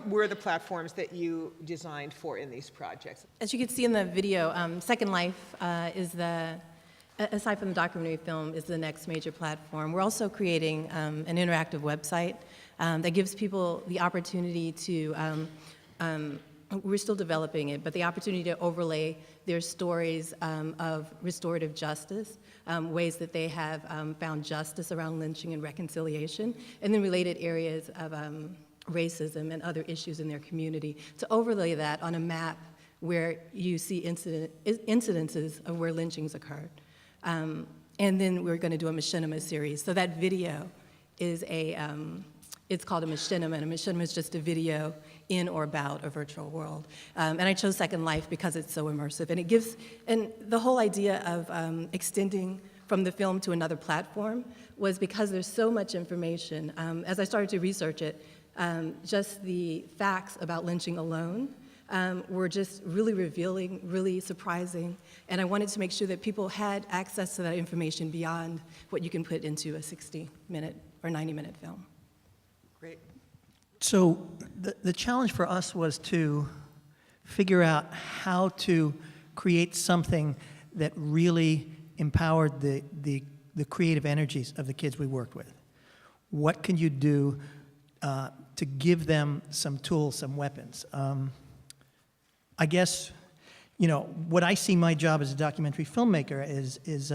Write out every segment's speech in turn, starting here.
what were the platforms that you designed for in these projects? As you can see in the video, Second Life is aside from the documentary film, is the next major platform. We're also creating an interactive website that gives people the opportunity to, we're still developing it, but the opportunity to overlay their stories of restorative justice, ways that they have found justice around lynching and reconciliation, and then related areas of racism and other issues in their community, to overlay that on a map where you see incidences of where lynchings occurred. And then we're going to do a machinima series. So that video is it's called a machinima, and a machinima is just a video in or about a virtual world. And I chose Second Life because it's so immersive, and it gives, and the whole idea of extending from the film to another platform was because there's so much information. As I started to research it, just the facts about lynching alone were just really revealing, really surprising, and I wanted to make sure that people had access to that information beyond what you can put into a 60-minute or 90-minute film. Great. So the challenge for us was to figure out how to create something that really empowered the creative energies of the kids we worked with. What can you do to give them some tools, some weapons? I guess, you know, what I see my job as a documentary filmmaker is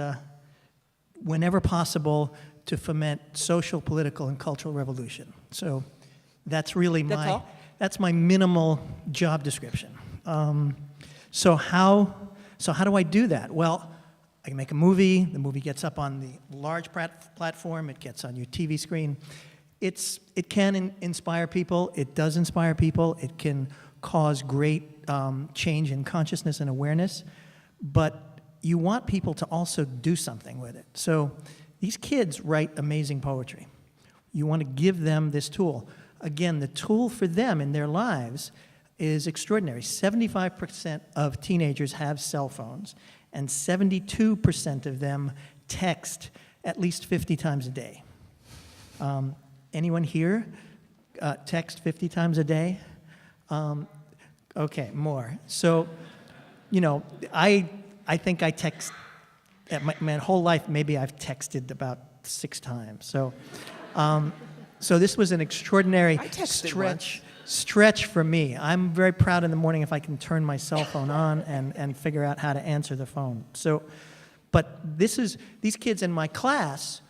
whenever possible, to foment social, political, and cultural revolution. So that's really that's my minimal job description. So how do I do that? Well, I can make a movie. The movie gets up on the large platform. It gets on your TV screen. It can inspire people. It does inspire people. It can cause great change in consciousness and awareness. But you want people to also do something with it. So these kids write amazing poetry. You want to give them this tool. Again, the tool for them in their lives is extraordinary. 75% of teenagers have cell phones, and 72% of them text at least 50 times a day. Anyone here text 50 times a day? Okay, more. So, you know, I think I text, my whole life, maybe I've texted about 6 times. So, so this was an extraordinary stretch for me. I'm very proud in the morning if I can turn my cell phone on and figure out how to answer the phone. So, but these kids in my class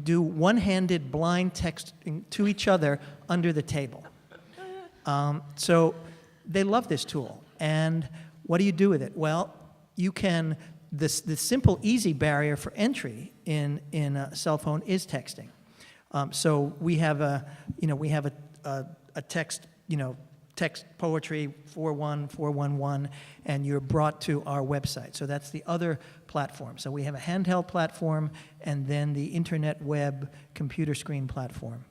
do one-handed blind texting to each other under the table. So they love this tool. And what do you do with it? Well, you can, the simple, easy barrier for entry in a cell phone is texting. So we have a text, text poetry 41411, and you're brought to our website. So that's the other platform. So we have a handheld platform and then the internet web computer screen platform.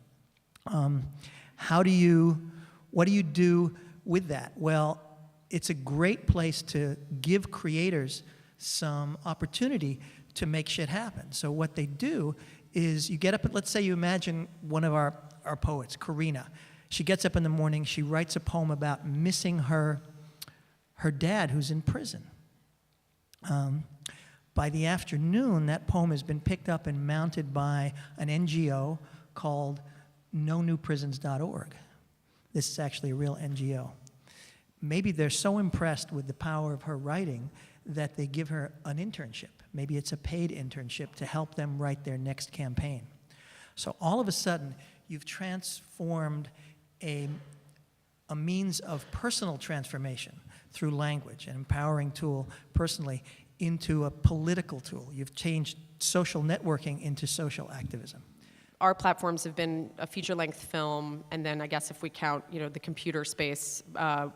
What do you do with that? Well, it's a great place to give creators some opportunity to make shit happen. So what they do is you get up, let's say you imagine one of our poets, Karina. She gets up in the morning, she writes a poem about missing her dad who's in prison. By the afternoon, that poem has been picked up and mounted by an NGO called NoNewPrisons.org. This is actually a real NGO. Maybe they're so impressed with the power of her writing that they give her an internship. Maybe it's a paid internship to help them write their next campaign. So all of a sudden, you've transformed a means of personal transformation through language, an empowering tool personally, into a political tool. You've changed social networking into social activism. Our platforms have been a feature-length film, and then I guess if we count, the computer space,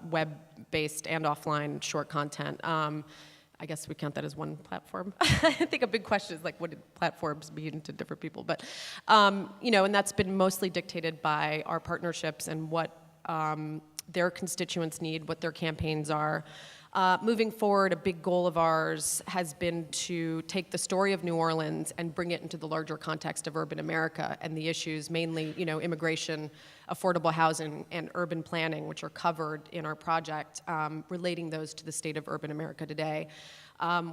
web-based and offline short content, I guess we count that as one platform. I think a big question is like, what did platforms mean to different people? But, and that's been mostly dictated by our partnerships and what their constituents need, what their campaigns are. Moving forward, a big goal of ours has been to take the story of New Orleans and bring it into the larger context of urban America and the issues, mainly, immigration, affordable housing, and urban planning, which are covered in our project, relating those to the state of urban America today.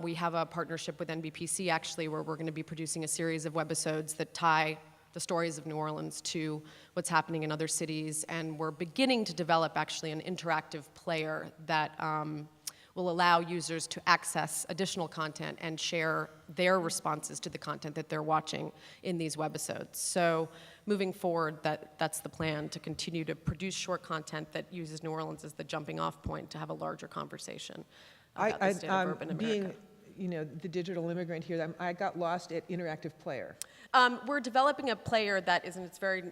We have a partnership with NBPC, actually, where we're going to be producing a series of webisodes that tie the stories of New Orleans to what's happening in other cities, and we're beginning to develop, actually, an interactive player that will allow users to access additional content and share their responses to the content that they're watching in these webisodes. So moving forward, that's the plan, to continue to produce short content that uses New Orleans as the jumping off point to have a larger conversation about the state of urban America. Being, the digital immigrant here, I got lost at interactive player. We're developing a player that is in its very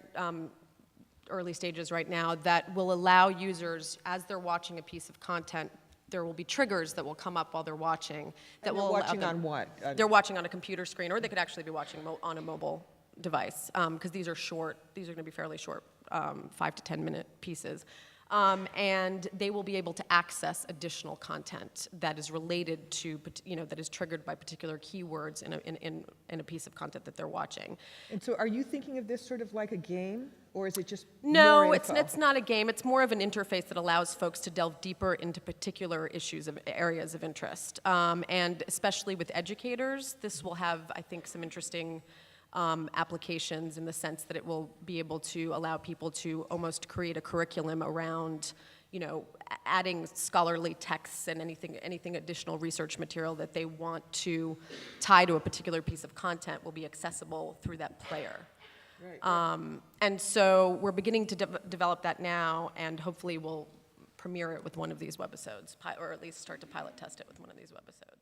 early stages right now that will allow users, as they're watching a piece of content, there will be triggers that will come up while they're watching. That will watching on what? They're watching on a computer screen, or they could actually be watching on a mobile device, because these are short. These are going to be fairly short, 5 to 10 minute pieces. And they will be able to access additional content that is related to, that is triggered by particular keywords in a piece of content that they're watching. And so are you thinking of this sort of like a game, or is it just No, more it's not a game. It's more of an interface that allows folks to delve deeper into particular issues of areas of interest. And especially with educators, this will have, I think, some interesting applications in the sense that it will be able to allow people to almost create a curriculum around, adding scholarly texts and anything additional research material that they want to tie to a particular piece of content will be accessible through that player. Right. And so we're beginning to develop that now, and hopefully we'll premiere it with one of these webisodes, or at least start to pilot test it with one of these webisodes.